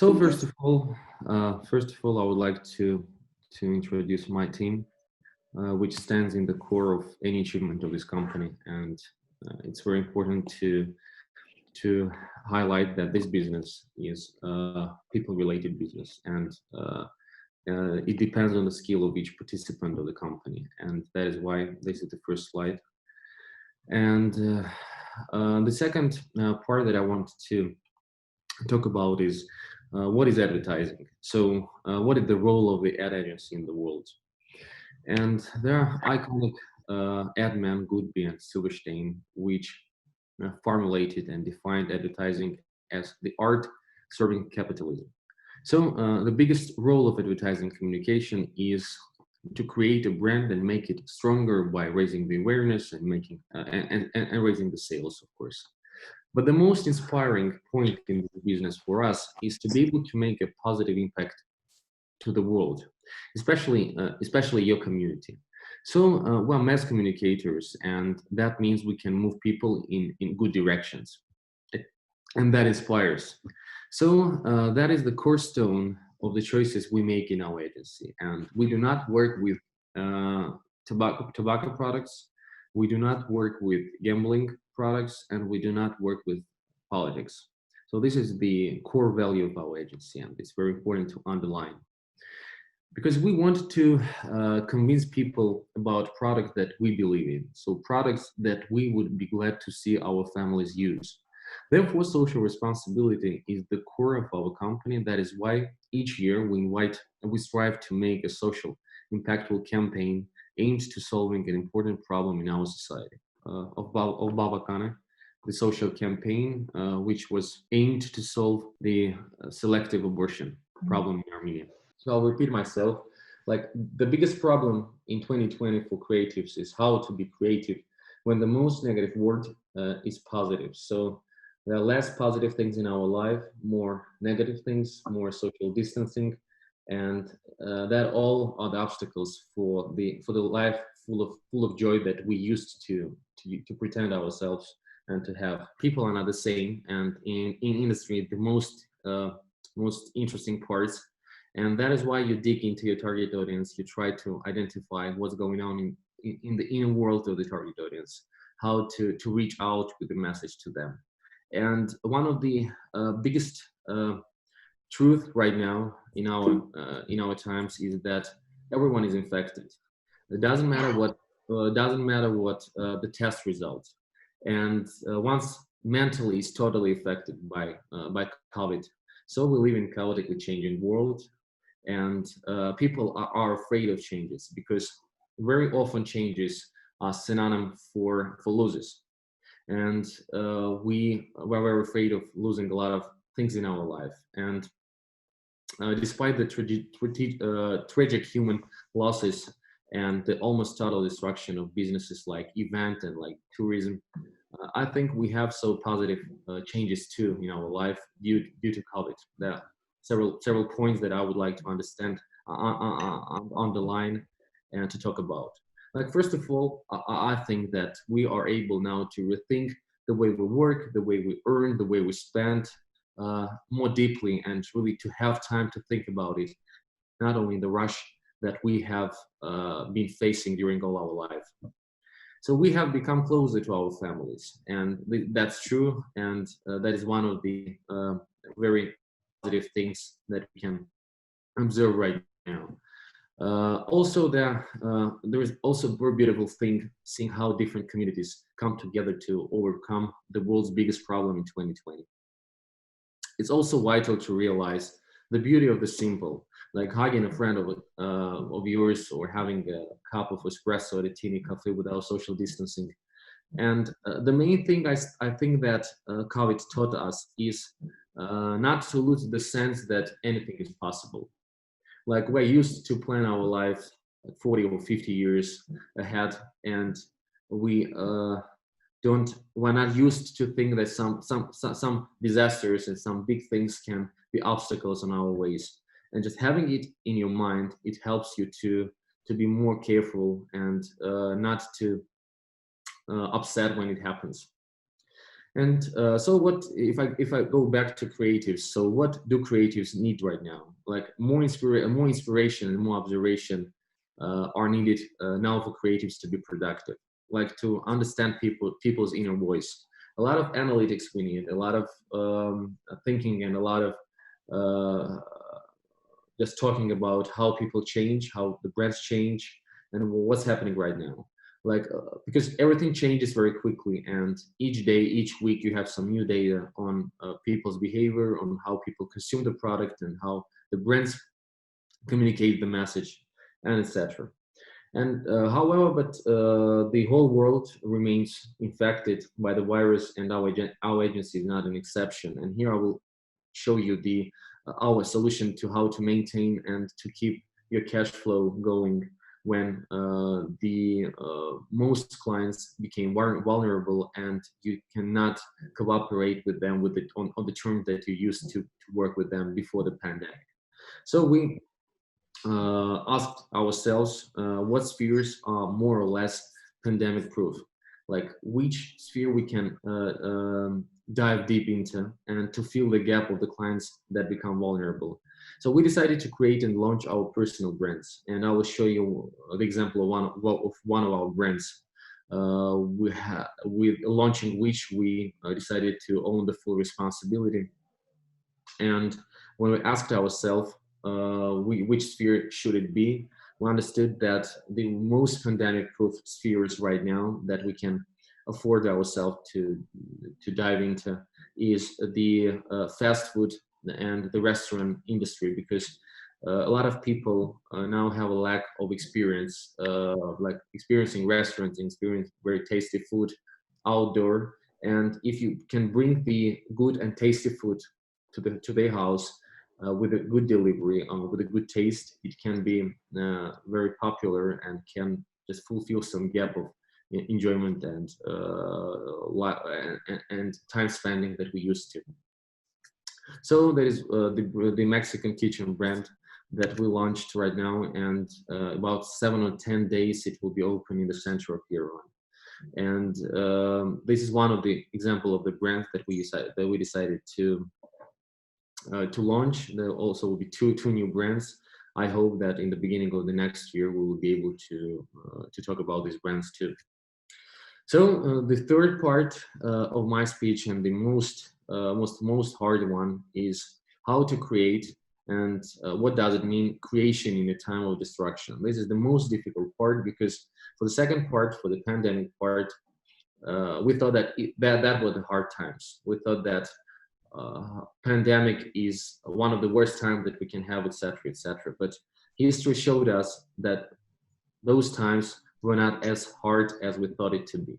So first of all, I would like to introduce my team, which stands in the core of any achievement of this company, and it's very important to highlight that this business is a people-related business, and it depends on the skill of each participant of the company, and that is why this is the first slide. And the second part that I want to talk about is what is advertising. So what is the role of the ad agency in the world? And there are iconic ad men Goodby and Silverstein, which formulated and defined advertising as the art serving capitalism. So the biggest role of advertising communication is to create a brand and make it stronger by raising the awareness and making and raising the sales, of course. But the most inspiring point in the business for us is to be able to make a positive impact to the world, especially your community. So we're mass communicators, and that means we can move people in good directions, and that inspires. So that is the cornerstone of the choices we make in our agency, and we do not work with tobacco products, we do not work with gambling products, and we do not work with politics. So this is the core value of our agency, and it's very important to underline because we want to convince people about products that we believe in, so products that we would be glad to see our families use. Therefore, social responsibility is the core of our company. That is why each year we strive to make a social impactful campaign aimed to solving an important problem in our society. Of Babakane, the social campaign, which was aimed to solve the selective abortion problem in Armenia. So I'll repeat myself. Like the biggest problem in 2020 for creatives is how to be creative when the most negative word is positive. So there are less positive things in our life, more negative things, more social distancing, and that all are the obstacles for the life full of joy that we used to pretend ourselves and to have. People are not the same, and in industry the most interesting parts, and that is why you dig into your target audience. You try to identify what's going on in the inner world of the target audience, how to reach out with the message to them. And one of the biggest truth right now in our times is that everyone is infected. It doesn't matter what the test results, and once mentally is totally affected by COVID. So we live in chaotically changing world, and people are afraid of changes because very often changes are synonym for losers, and we're afraid of losing a lot of things in our life. And despite the tragic human losses and the almost total destruction of businesses like event and like tourism, I think we have so positive changes too in our life due to COVID. There are several points that I would like to understand on the line and to talk about. Like first of all, I think that we are able now to rethink the way we work, the way we earn, the way we spend more deeply, and really to have time to think about it, not only in the rush that we have been facing during all our life. So we have become closer to our families, and that's true, and that is one of the very positive things that we can observe right now. Also, there is also a very beautiful thing seeing how different communities come together to overcome the world's biggest problem in 2020. It's also vital to realize the beauty of the simple, like hugging a friend of yours or having a cup of espresso at a teeny cafe without social distancing. And the main thing I think that COVID taught us is not to lose the sense that anything is possible. Like we're used to plan our life 40 or 50 years ahead, and we're not used to think that some disasters and some big things can be obstacles on our ways. And just having it in your mind, it helps you to be more careful and not to upset when it happens. And so what if I go back to creatives? So what do creatives need right now? Like more inspiration and more observation are needed now for creatives to be productive. Like to understand people's inner voice. A lot of analytics we need, a lot of thinking, and a lot of uh, just talking about how people change, how the brands change, and what's happening right now. Like because everything changes very quickly, and each day, each week, you have some new data on people's behavior, on how people consume the product, and how the brands communicate the message, and etc. And however, but the whole world remains infected by the virus, and our agency is not an exception. And here I will show you the our solution to how to maintain and to keep your cash flow going when the most clients became vulnerable, and you cannot cooperate with them with on the terms that you used to work with them before the pandemic. So we asked ourselves what spheres are more or less pandemic proof, like which sphere we can dive deep into and to fill the gap of the clients that become vulnerable. So we decided to create and launch our personal brands, and I will show you the example of one of our brands. With launching which we decided to own the full responsibility. And when we asked ourselves which sphere should it be, we understood that the most pandemic-proof spheres right now that we can afford ourselves to dive into is the fast food and the restaurant industry, because a lot of people now have a lack of experience, like experiencing restaurants, experience very tasty food outdoor. And if you can bring the good and tasty food to their house with a good delivery, with a good taste, it can be very popular and can just fulfill some gap of enjoyment and time spending that we used to. So there is the Mexican kitchen brand that we launched right now, and about 7 or 10 days it will be open in the center of Iran. And this is one of the example of the brands that we decided to launch. There also will be two new brands. I hope that in the beginning of the next year we will be able to talk about these brands too. So the third part of my speech, and the most hard one, is how to create, and what does it mean creation in a time of destruction. This is the most difficult part, because for the second part, for the pandemic part, we thought that were the hard times. We thought that pandemic is one of the worst times that we can have, etc., etc. But history showed us that those times were not as hard as we thought it to be.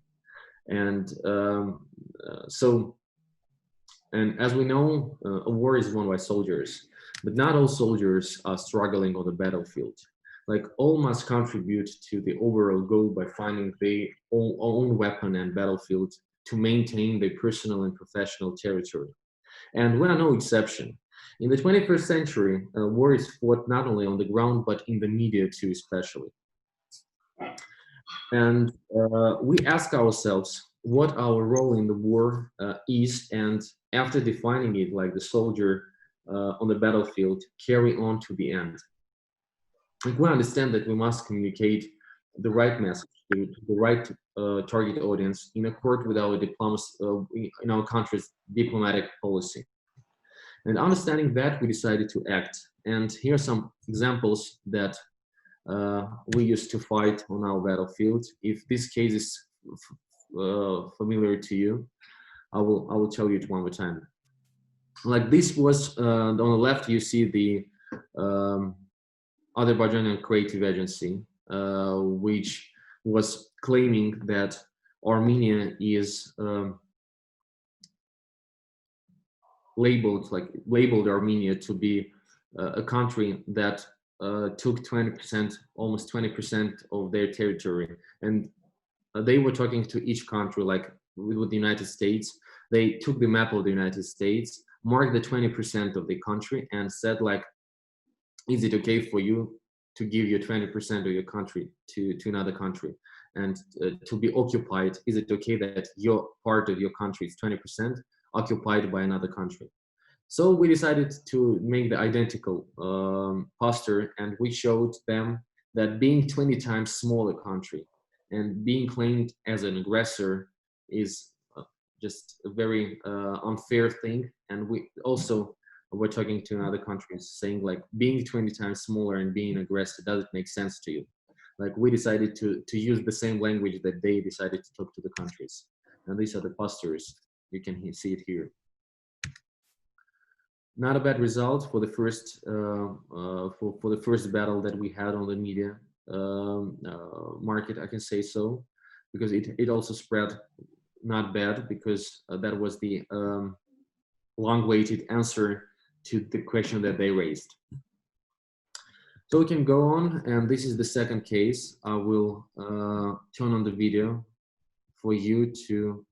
And so, and as we know, a war is won by soldiers, but not all soldiers are struggling on the battlefield. Like all must contribute to the overall goal by finding their own weapon and battlefield to maintain their personal and professional territory. And we are no exception. In the 21st century, war is fought not only on the ground, but in the media too, especially. And we ask ourselves what our role in the war is, and after defining it, like the soldier on the battlefield, carry on to the end. Like we understand that we must communicate the right message to the right target audience in accord with our diplomacy, in our country's diplomatic policy. And understanding that, we decided to act. And here are some examples that we used to fight on our battlefield. If this case is familiar to you, I will tell you it one more time. Like this was on the left, you see the Azerbaijani creative agency, which was claiming that Armenia is labeled Armenia to be a country that took 20%, almost 20% of their territory. And they were talking to each country, like with the United States. They took the map of the United States, marked the 20% of the country, and said, like, is it okay for you to give your 20% of your country to another country? and to be occupied, is it okay that your part of your country is 20% occupied by another country? So we decided to make the identical poster, and we showed them that being 20 times smaller country and being claimed as an aggressor is just a very unfair thing. And we also were talking to other countries saying like, being 20 times smaller and being an aggressor doesn't make sense to you. Like, we decided to use the same language that they decided to talk to the countries. And these are the posters. You can see it here. Not a bad result for the first for the first battle that we had on the media market, I can say so, because it also spread not bad, because that was the long-awaited answer to the question that they raised. So we can go on, and this is the second case. I will turn on the video for you to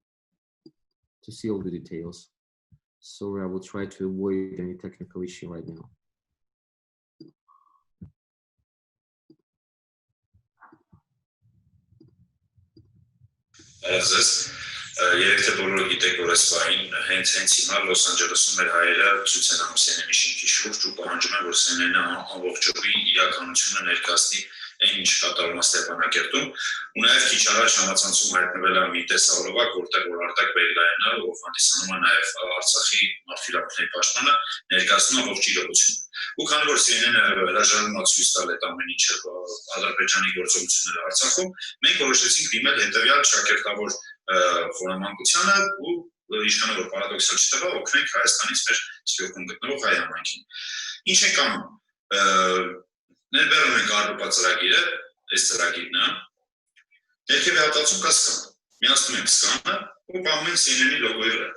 see all the details. Sorry, I will try to avoid any technical issue right now. Երեք թե բոլորը գիտեք, որ այս պահին հենց հիմա Լոս Անջելեսում մեր հայերը ցույց են անում CNN-ի շինքի շուրջ ու պահանջում են, որ CNN-ը ամբողջովին իրականությունը ներկայացնի այն, ինչ կատարվում է Ստեփանակերտում։ Ու նաև քիչ առաջ համացանցում հայտնվել է մի տեսահոլովակ, որտեղ որ Արտակ Բեգլայանը, ով հանդիսանում է նաև Արցախի մարդու պաշտպանը, ներկայացնում է ողջ իրողությունը։ Ու քանի որ CNN-ը հրաժարվում է ցույց տալ այդ ամեն ինչը Ադրբեջանի գործողությունները Արցախում, մենք որոշեցինք դիմել հետևյալ շակերտավոր խորամանկությանը ու ինչքան որ պարադոքսալ չթվա, օգնենք Հայաստանից մեր սփյուռքում գտնվող հայ համայնքին։ Ինչ ենք անում։ Ներբեռնում ենք առողջ ծրագիրը, այս ծրագիրն է։ Ներքևի հատվածում կա սկան։ Միացնում ենք սկանը ու պահում ենք CNN-ի լոգոյի վրա։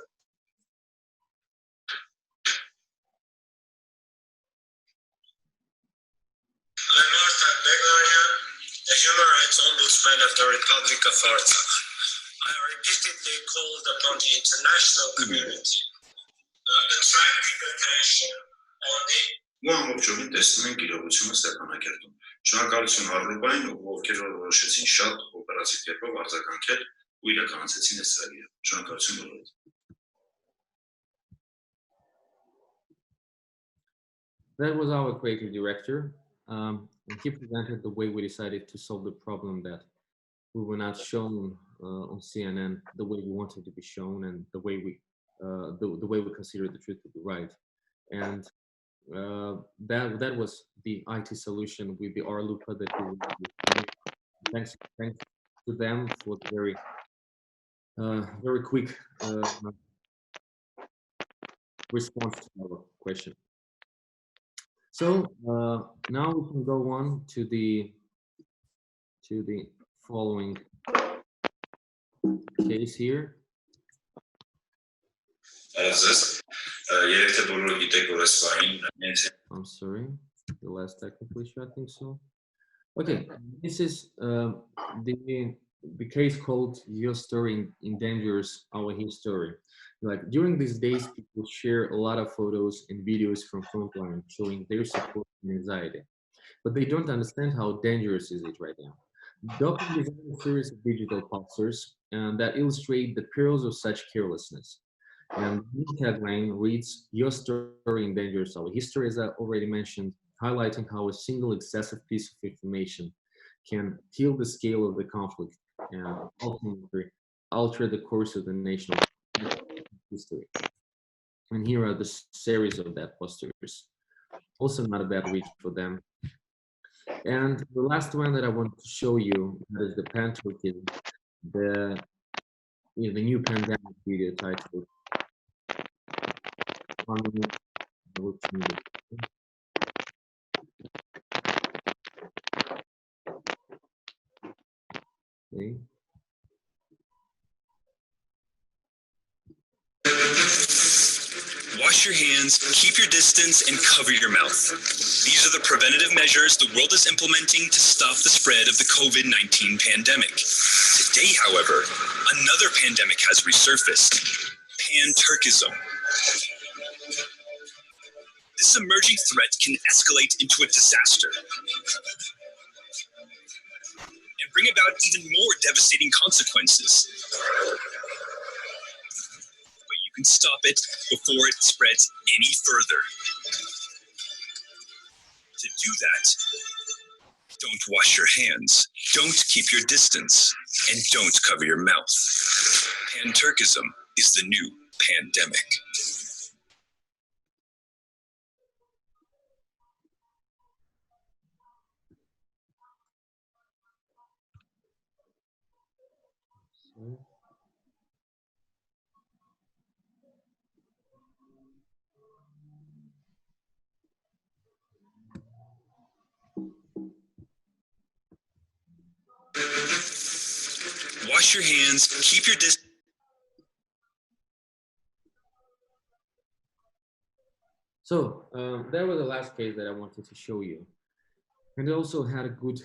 I'm Artak Beglarian, the human rights ombudsman of the Republic of Artsakh. I repeatedly called upon the international community attracting attention on the ամբողջովին տեսնում ենք իրողությունը Ստեփանակերտում։ Շնորհակալություն Հարլուպային, ովքեր որոշեցին շատ օպերատիվ կերպով արձագանքել ու իրականացրեցին այս ծրագիրը։ Շնորհակալություն բոլորիդ։ That was our creative director. And he presented the way we decided to solve the problem, that we were not shown on CNN the way we wanted to be shown, and the way we considered the truth to be right. And that was the IT solution with the RLUPA that we used. Thanks to them for the very quick response to our question. So now we can go on to the following case here. I'm sorry, the last technical issue, I think so. Okay, this is the case called "Your Story Endangers Our History." Like, during these days, people share a lot of photos and videos from frontline showing their support and anxiety, but they don't understand how dangerous is it right now. Document designed a series of digital posters and that illustrate the perils of such carelessness. And the tagline reads, "Your story endangers our history," as I already mentioned, highlighting how a single excessive piece of information can tilt the scale of the conflict and ultimately alter the course of the national history. And here are the series of that posters. Also not a bad reach for them. And the last one that I want to show you is the Pan-Turkey, the new pandemic video titled Okay. Wash your hands, keep your distance, and cover your mouth. These are the preventative measures the world is implementing to stop the spread of the COVID-19 pandemic. Today, however, another pandemic has resurfaced: Pan-Turkism. This emerging threat can escalate into a disaster and bring bring about even more devastating consequences. But you can stop it before it spreads any further. To do that, don't wash your hands, don't keep your distance, and don't cover your mouth. Pan-Turkism is the new pandemic. Wash your hands, keep your distance. So that was the last case that I wanted to show you. And it also had a good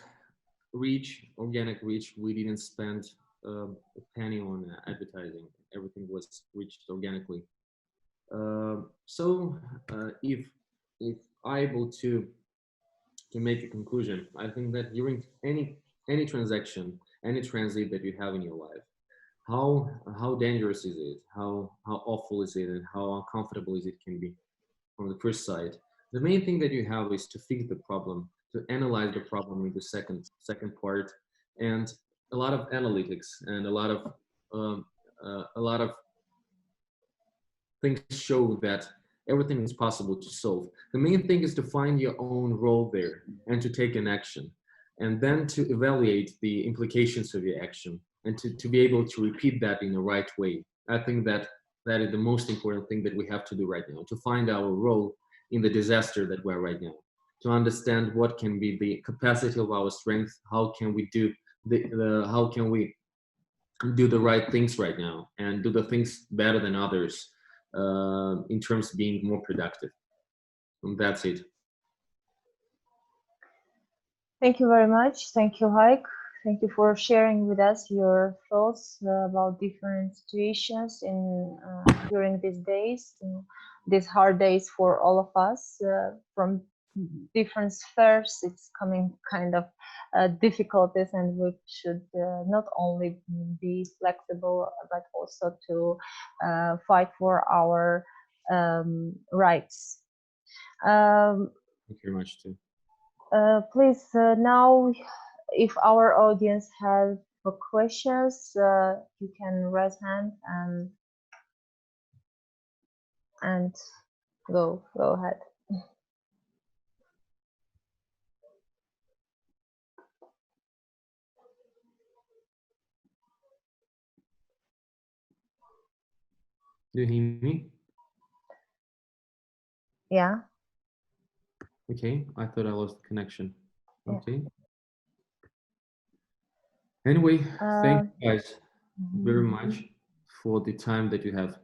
reach, organic reach. We didn't spend a penny on advertising. Everything was reached organically. So if able to make a conclusion, I think that during any transaction, any transit that you have in your life, how dangerous is it? How awful is it, and how uncomfortable is it can be from the first side. The main thing that you have is to fix the problem, to analyze the problem in the second part, and a lot of analytics and a lot of things show that everything is possible to solve. The main thing is to find your own role there and to take an action, and then to evaluate the implications of your action and to be able to repeat that in the right way. I think that that is the most important thing that we have to do right now, to find our role in the disaster that we're right now, to understand what can be the capacity of our strength, how can we do how can we do the right things right now and do the things better than others in terms of being more productive. And that's it. Thank you very much. Thank you, Hayk. Thank you for sharing with us your thoughts about different situations in during these days, these hard days for all of us from different spheres. It's coming kind of difficulties, and we should not only be flexible but also to fight for our rights. Thank you very much too. Please now, if our audience has questions, you can raise hand and go ahead. Do you hear me? Yeah. Okay, I thought I lost the connection. Okay. Anyway, thank you guys very much for the time that you have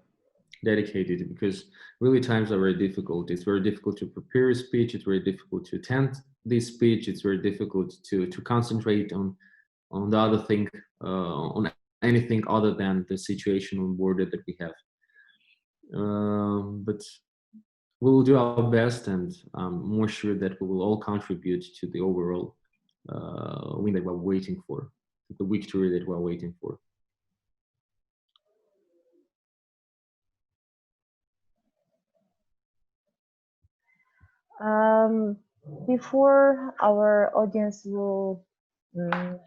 dedicated, because really times are very difficult. It's very difficult to prepare a speech. It's very difficult to attend this speech. It's very difficult to concentrate on the other thing, on anything other than the situation on board that we have. But we will do our best, and I'm more sure that we will all contribute to the overall win that we're waiting for, the victory that we're waiting for. Before our audience will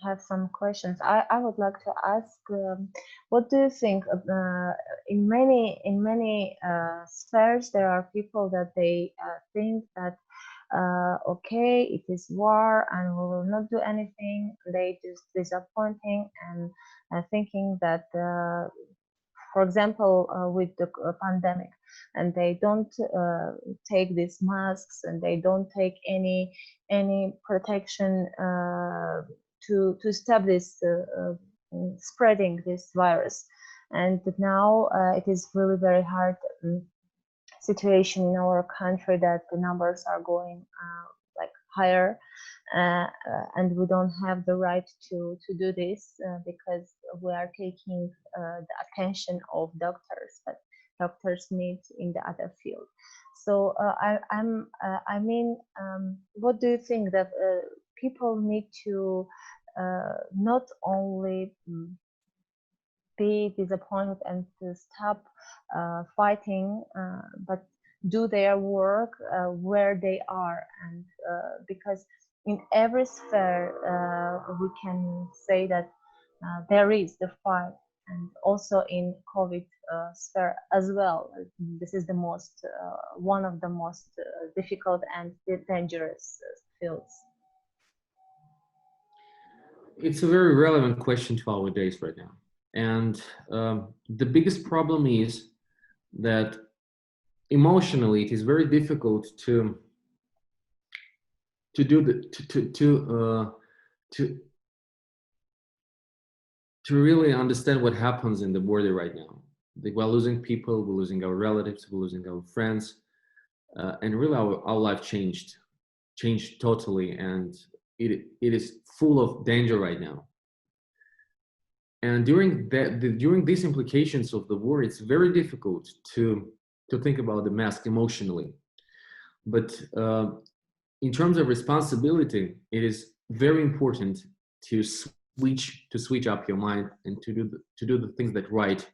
have some questions, I would like to ask, what do you think? In many spheres, there are people that they think that okay, it is war and we will not do anything. They just disappointing and thinking that, for example, with the pandemic, and they don't take these masks, and they don't take any protection to stop this spreading this virus. And now it is really very hard situation in our country that the numbers are going like higher, and we don't have the right to do this because we are taking the attention of doctors, but doctors need in the other field. So I mean, what do you think that people need to not only be disappointed and to stop fighting, but do their work where they are, and because in every sphere we can say that there is the fight, and also in COVID sphere as well. This is the most one of the most difficult and dangerous fields. It's a very relevant question to our days right now. And the biggest problem is that emotionally it is very difficult to do the to really understand what happens in the border right now. We're losing people, we're losing our relatives, we're losing our friends, and really our life changed totally, and it is full of danger right now. And during these implications of the war, it's very difficult to think about the mask emotionally. But in terms of responsibility, it is very important to switch up your mind and to do the things that right,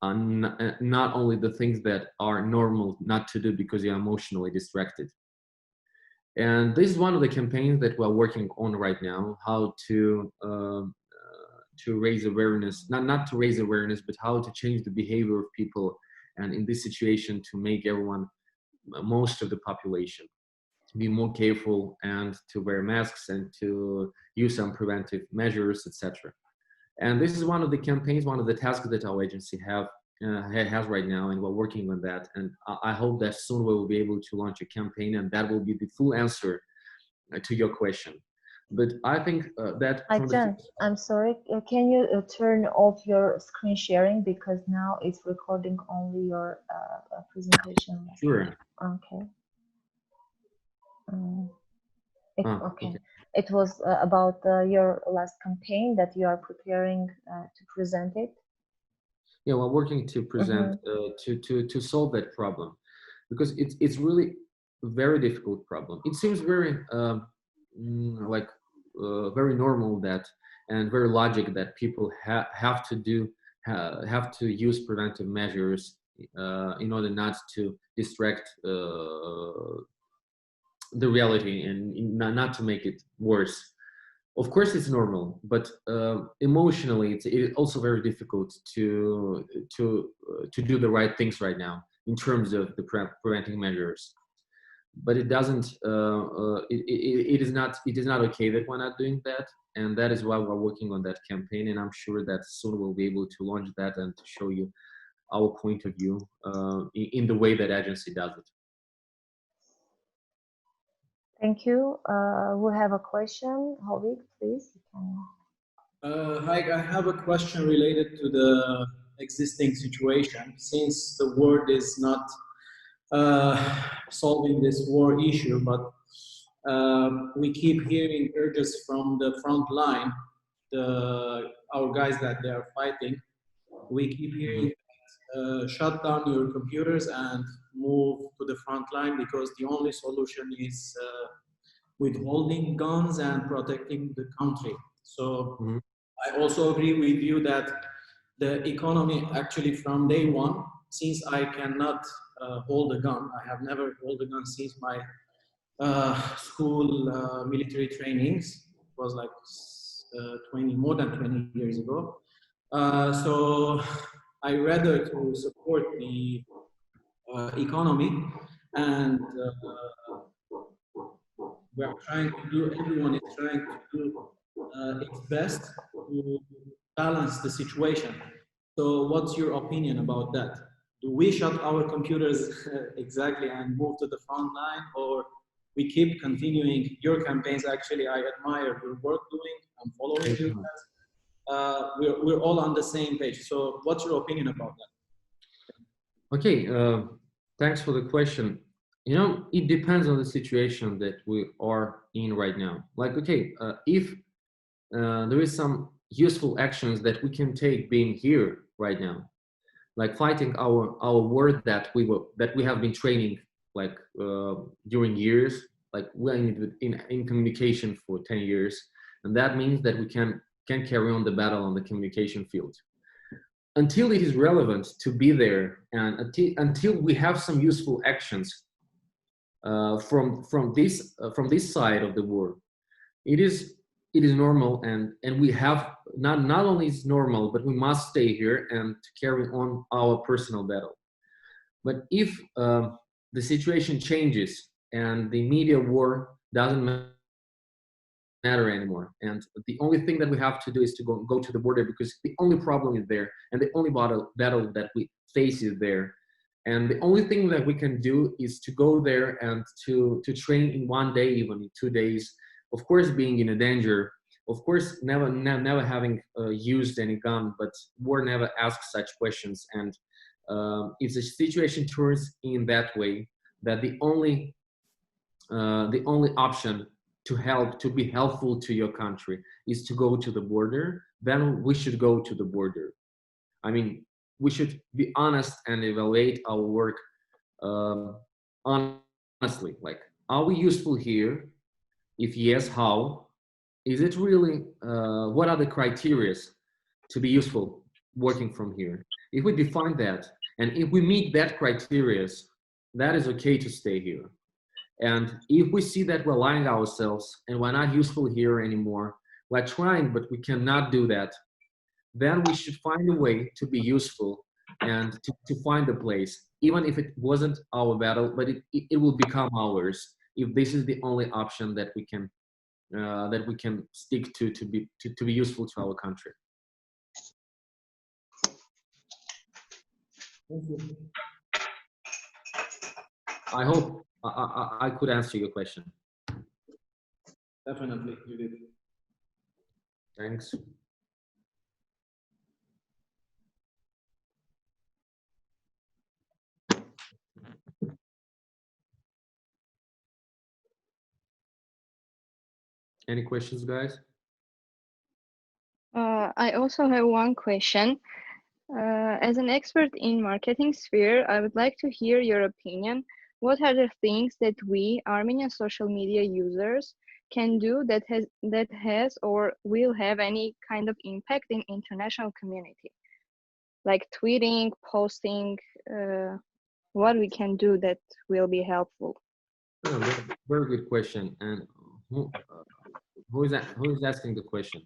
and not only the things that are normal not to do because you're emotionally distracted. And this is one of the campaigns that we're working on right now, how to raise awareness, not to raise awareness, but how to change the behavior of people, and in this situation to make everyone, most of the population, be more careful and to wear masks and to use some preventive measures, etc. And this is one of the campaigns, one of the tasks that our agency has right now, and we're working on that. And I hope that soon we will be able to launch a campaign, and that will be the full answer to your question. But I think that I'm sorry, can you turn off your screen sharing, because now it's recording only your presentation. Sure. Okay. Okay. It was about your last campaign that you are preparing to present it. Yeah, we're working to present to solve that problem, because it's really a very difficult problem. It seems very very normal that, and very logic that people have to use preventive measures in order not to distract the reality and not to make it worse. Of course, it's normal, but emotionally, it's also very difficult to do the right things right now in terms of the preventing measures. But it doesn't. It is not okay that we're not doing that, and that is why we're working on that campaign. And I'm sure that soon we'll be able to launch that and to show you our point of view in the way that agency does it. Thank you. We have a question. Hayk, please. Hi, I have a question related to the existing situation. Since the world is not solving this war issue, but we keep hearing urges from the front line, our guys that they are fighting. We keep hearing shut down your computers and move to the front line, because the only solution is withholding guns and protecting the country. So I also agree with you that the economy actually from day one, since I cannot hold a gun, I have never held a gun since my school military trainings. It was like more than 20 years ago. So I rather to support the economy, and everyone is trying to do its best to balance the situation. So what's your opinion about that? Do we shut our computers exactly and move to the front line, or we keep continuing your campaigns? Actually, I admire your work doing. I'm following you. We're all on the same page. So what's your opinion about that? Okay, thanks for the question. You know, it depends on the situation that we are in right now. Like, okay, if there is some useful actions that we can take being here right now, like fighting our war that we have been training like during years, like we're in communication for 10 years, and that means that we can carry on the battle on the communication field. Until it is relevant to be there, and until we have some useful actions from this side of the war, it is normal, and we have not only is normal, but we must stay here and carry on our personal battle. But if the situation changes and the media war doesn't matter anymore, and the only thing that we have to do is to go to the border, because the only problem is there, and the only battle that we face is there, and the only thing that we can do is to go there and to train in 1 day, even in 2 days, of course being in a danger, of course never having used any gun, but war never asks such questions. And if the situation turns in that way, that the only option to be helpful to your country is to go to the border, then we should go to the border. I mean, we should be honest and evaluate our work honestly. Like, are we useful here? If yes, how? Is it really, what are the criteria to be useful working from here? If we define that, and if we meet that criteria, that is okay to stay here. And if we see that we're lying ourselves and we're not useful here anymore, we're trying, but we cannot do that, then we should find a way to be useful and to find a place, even if it wasn't our battle, but it will become ours if this is the only option that we can stick to be useful to our country. I hope I could answer your question. Definitely, you did. Thanks. Any questions, guys? I also have one question. As an expert in marketing sphere, I would like to hear your opinion. What are the things that we, Armenian social media users, can do that has or will have any kind of impact in international community? Like tweeting, posting, what we can do that will be helpful? Oh, very good question. And who is asking the question?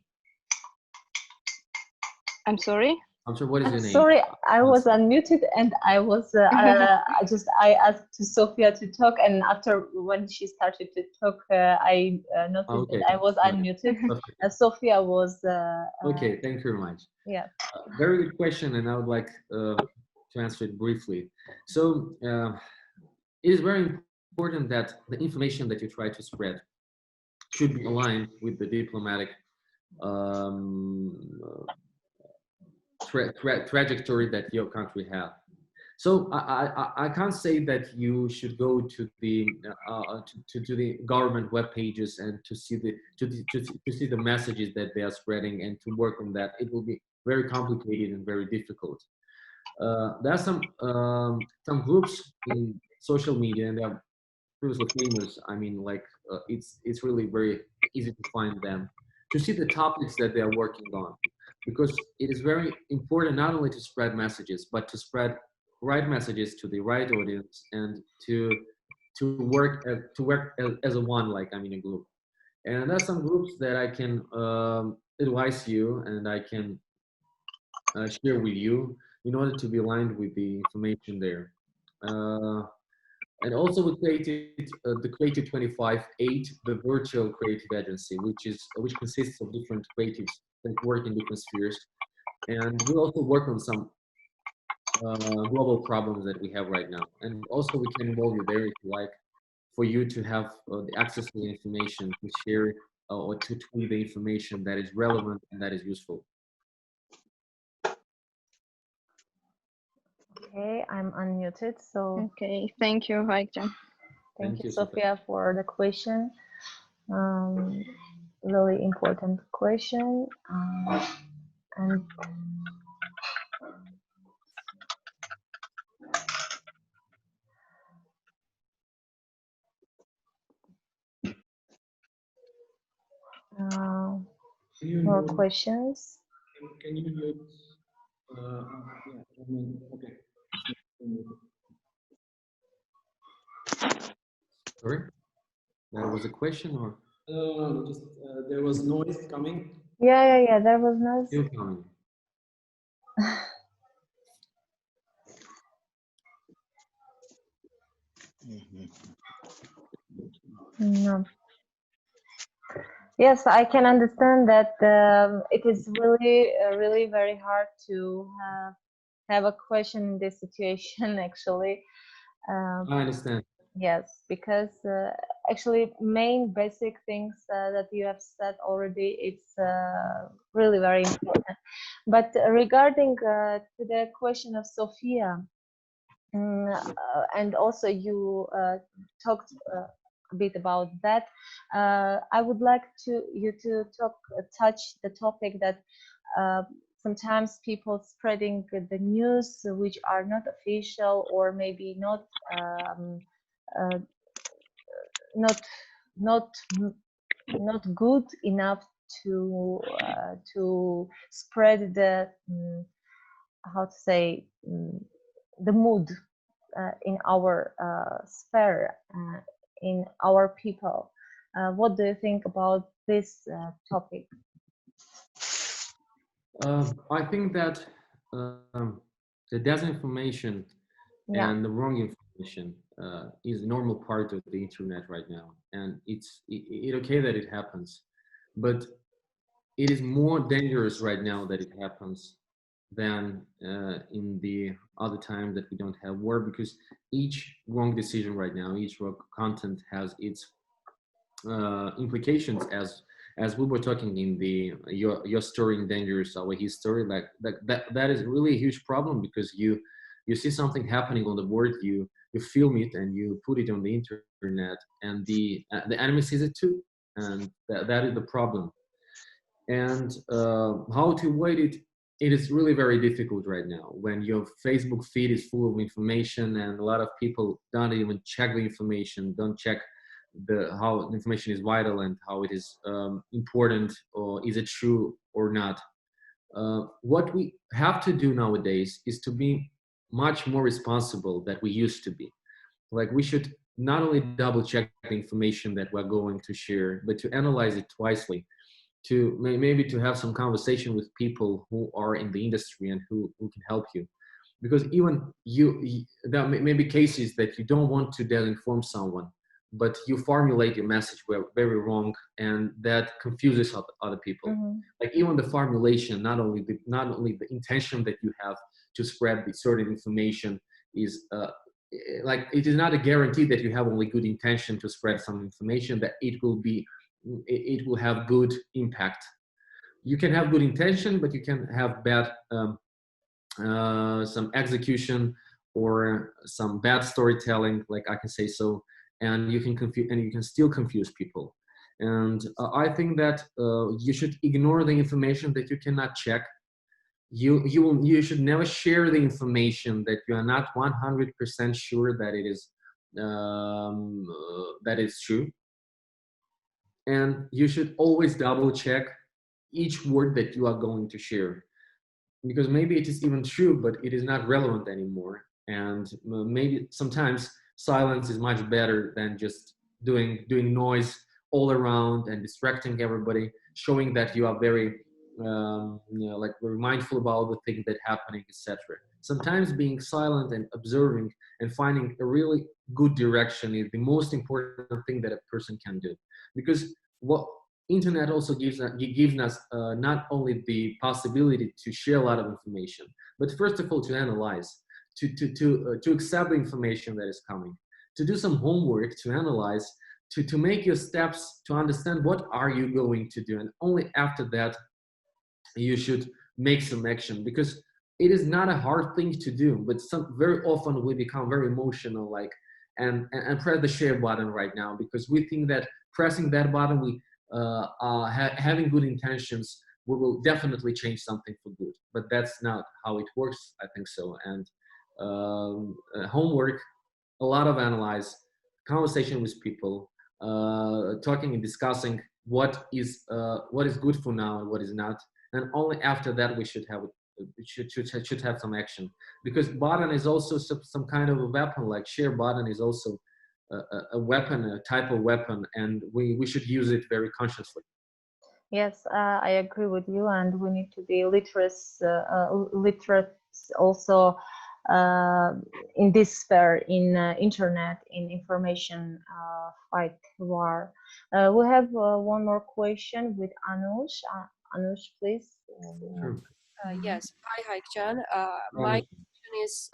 I'm sorry? I'm sorry, what is your name? Sorry, I was unmuted, and I was I asked to Sophia to talk, and after when she started to talk, I noticed that I was unmuted. Sophia was okay, thank you very much. Yeah. Very good question, and I would like to answer it briefly. So it is very important that the information that you try to spread should be aligned with the diplomatic trajectory that your country has. So I can't say that you should go to the government web pages and to see the messages that they are spreading and to work on that. It will be very complicated and very difficult. There are some groups in social media, and they are previously famous. I mean, like it's really very easy to find them, to see the topics that they are working on, because it is very important not only to spread messages, but to spread right messages to the right audience, and to work as a one, like I'm in a group. And there are some groups that I can advise you, and I can share with you in order to be aligned with the information there. And also we created the Creative 25-8, the virtual creative agency, which consists of different creatives that work in different spheres. And we also work on some global problems that we have right now. And also we can involve you there if you like, for you to have the access to the information, to share or to tweet the information that is relevant and that is useful. Okay, I'm unmuted. So okay, thank you, Haykcan. Thank you, Sophia, for the question. Really important question. And Can you More mute? questions? Can you mute? Yeah, I mean, okay. Sorry, that was a question or Just there was noise coming. Yeah. There was noise. still coming? No. Yes, I can understand that it is really very hard to have a question in this situation actually. I understand. Yes, because actually main basic things that you have said already, it's really very important. But regarding to the question of Sophia, and also you talked a bit about that. I would like you to touch the topic that sometimes people spreading the news which are not official or maybe uh, not not not good enough to spread the how to say the mood in our sphere, in our people. What do you think about this topic? I think that the disinformation Yeah. and the wrong information is a normal part of the internet right now, and it okay that it happens, but it is more dangerous right now that it happens than in the other time that we don't have war, because each wrong decision right now, each wrong content has its implications, as we were talking in the your story in dangerous our history, like that is really a huge problem, because you see something happening on the board, you film it and you put it on the internet, and the enemy sees it too, and that is the problem. And how to avoid it, it is really very difficult right now when your Facebook feed is full of information, and a lot of people don't even check the information, don't check the how the information is vital and how it is important, or is it true or not. What we have to do nowadays is to be much more responsible than we used to be. Like, we should not only double check the information that we're going to share, but to analyze it twicely, to maybe to have some conversation with people who are in the industry and who can help you, because even there may be cases that you don't want to inform someone, but you formulate your message very wrong, and that confuses other people. Mm-hmm. Like, even the formulation, not only the intention that you have to spread the certain information is like, it is not a guarantee that you have only good intention to spread some information, that it will have good impact. You can have good intention, but you can have bad some execution or some bad storytelling, like I can say so, and you can confuse, and you can still confuse people. And I think that you should ignore the information that you cannot check. You should never share the information that you are not 100% sure that it is that it's true. And you should always double check each word that you are going to share, because maybe it is even true, but it is not relevant anymore. And maybe sometimes silence is much better than just doing noise all around and distracting everybody, showing that you are very like very mindful about the things that happening, etc. Sometimes being silent and observing and finding a really good direction is the most important thing that a person can do, because what internet also gives us not only the possibility to share a lot of information, but first of all to analyze, to accept the information that is coming, to do some homework, to analyze, to make your steps, to understand what are you going to do, and only after that you should make some action, because it is not a hard thing to do, but very often we become very emotional, like, and press the share button right now, because we think that pressing that button, we having good intentions, we will definitely change something for good, but that's not how it works, I think so. And homework, a lot of analyze, conversation with people, talking and discussing what is good for now and what is not, and only after that we should have should have some action, because button is also some kind of a weapon. Like share button is also a weapon, a type of weapon, and we should use it very consciously. Yes, I agree with you, and we need to be literate also in this sphere, in internet, in information fight war. We have one more question with Anush. Anush, please. Sure. Yes. Hi, Haykcan. My Right. question is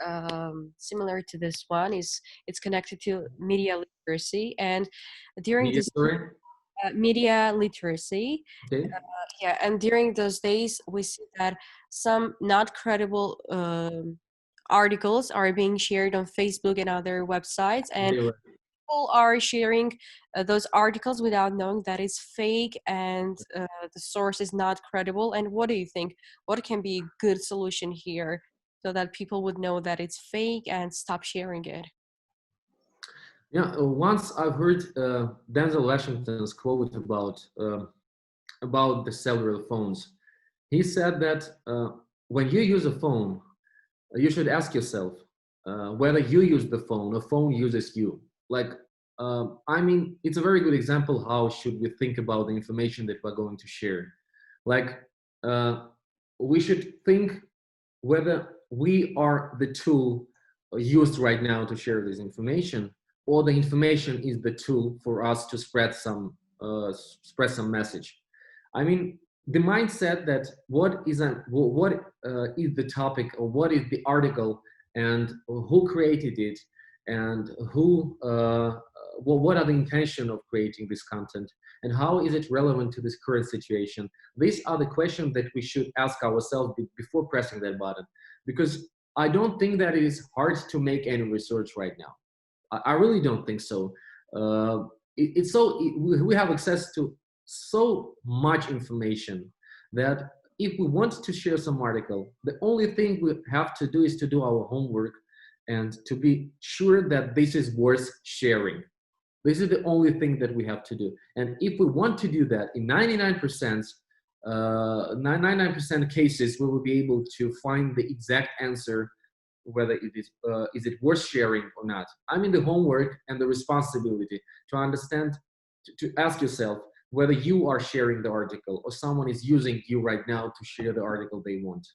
similar to this one. It's connected to media literacy, and during Media this story. media literacy, Okay. yeah, and during those days, we see that some not credible articles are being shared on Facebook and other websites, and Okay, right. people are sharing those articles without knowing that it's fake and the source is not credible. And what do you think? What can be a good solution here so that people would know that it's fake and stop sharing it? Yeah, once I've heard Denzel Washington's quote about the cellular phones. He said that when you use a phone, you should ask yourself whether you use the phone or phone uses you. Like, I mean, it's a very good example. How should we think about the information that we're going to share? Like, uh, we should think whether we are the tool used right now to share this information, or the information is the tool for us to spread some message. I mean, the mindset that what is the topic, or what is the article, and who created it, and what are the intention of creating this content, and how is it relevant to this current situation. These are the questions that we should ask ourselves before pressing that button, because I don't think that it is hard to make any research right now. I really don't think so. We have access to so much information that if we want to share some article, the only thing we have to do is to do our homework and to be sure that this is worth sharing. This is the only thing that we have to do. And if we want to do that, in 99% cases, we will be able to find the exact answer, whether it is it worth sharing or not. I mean, the homework and the responsibility to understand, to ask yourself whether you are sharing the article or someone is using you right now to share the article they want.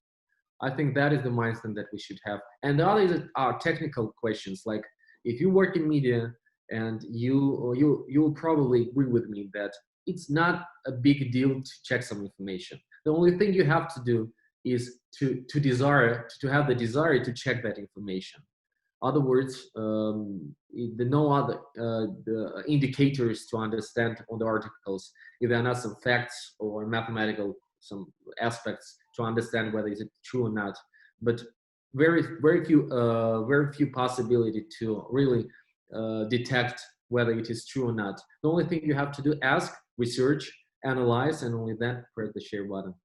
I think that is the mindset that we should have. And the other are technical questions. Like, if you work in media, and you'll probably agree with me that it's not a big deal to check some information. The only thing you have to do is to have the desire to check that information. Other words, the no other the indicators to understand on the articles, if there are not some facts or mathematical some aspects to understand whether is it true or not. But very few possibility to really detect whether it is true or not. The only thing you have to do, ask, research, analyze, and only then press the share button.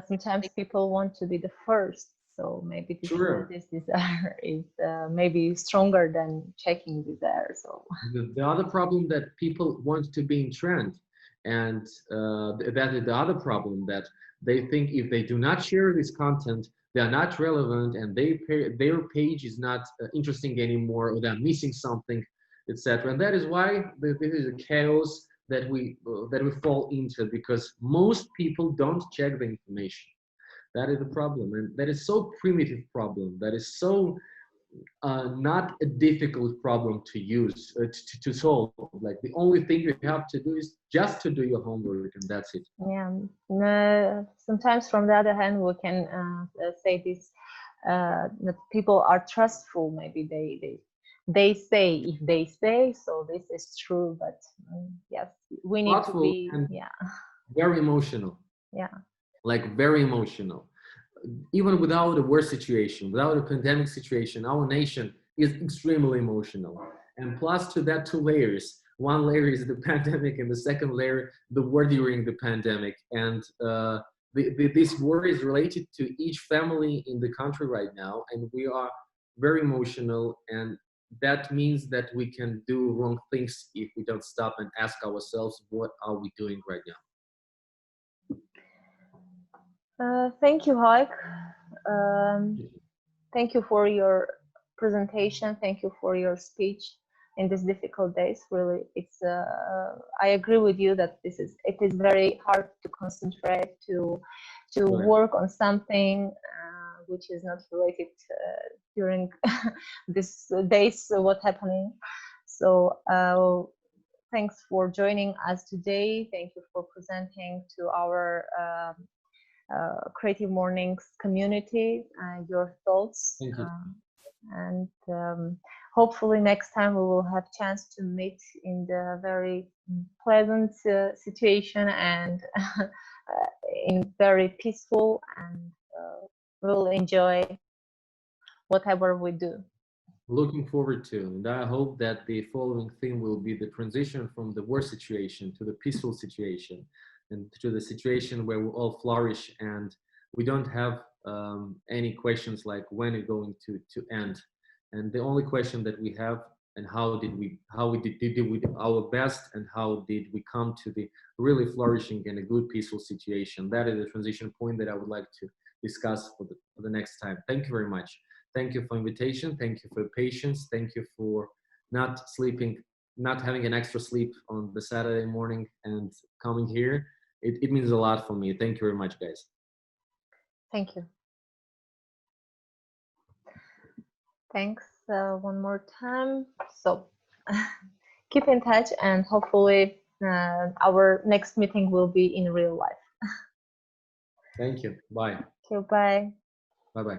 Sometimes people want to be the first, so maybe Sure. this desire is maybe stronger than checking desire. So the other problem that people want to be in trend, and that is the other problem, that they think if they do not share this content, they are not relevant, and their page is not interesting anymore, or they're missing something, etc. And that is why this is a chaos that we fall into, because most people don't check the information. That is the problem, and that is so primitive problem. That is so not a difficult problem to use to solve. Like, the only thing you have to do is just to do your homework, and that's it. yeah, sometimes from the other hand, we can say this, that people are trustful. Maybe they say, if they say so, this is true. But yes, we need Thoughtful to be and very emotional. Yeah. Like, very emotional. Even without a war situation, without a pandemic situation, our nation is extremely emotional. And plus to that, two layers. One layer is the pandemic, and the second layer, the war during the pandemic. And this war is related to each family in the country right now, and we are very emotional. And that means that we can do wrong things if we don't stop and ask ourselves, what are we doing right now? Thank you, Hayk. Thank you for your presentation. Thank you for your speech in these difficult days. Really, it's. I agree with you that it is very hard to concentrate, to Right. work on something which is not related during these days. What happening? So thanks for joining us today. Thank you for presenting to our Creative Mornings community your thoughts. Thank you. And hopefully next time we will have chance to meet in the very pleasant situation and in very peaceful, and we'll enjoy whatever we do. Looking forward to, and I hope that the following theme will be the transition from the war situation to the peaceful situation, and to the situation where we all flourish and we don't have any questions like when it's going to end. And the only question that we have, and how did we do our best, and how did we come to the really flourishing and a good peaceful situation. That is the transition point that I would like to discuss for the next time. Thank you very much. Thank you for invitation. Thank you for your patience. Thank you for not sleeping, not having an extra sleep on the Saturday morning and coming here. It means a lot for me. Thank you very much, guys. Thank you. Thanks one more time. So keep in touch, and hopefully our next meeting will be in real life. Thank you. Bye. Okay, bye. Bye-bye.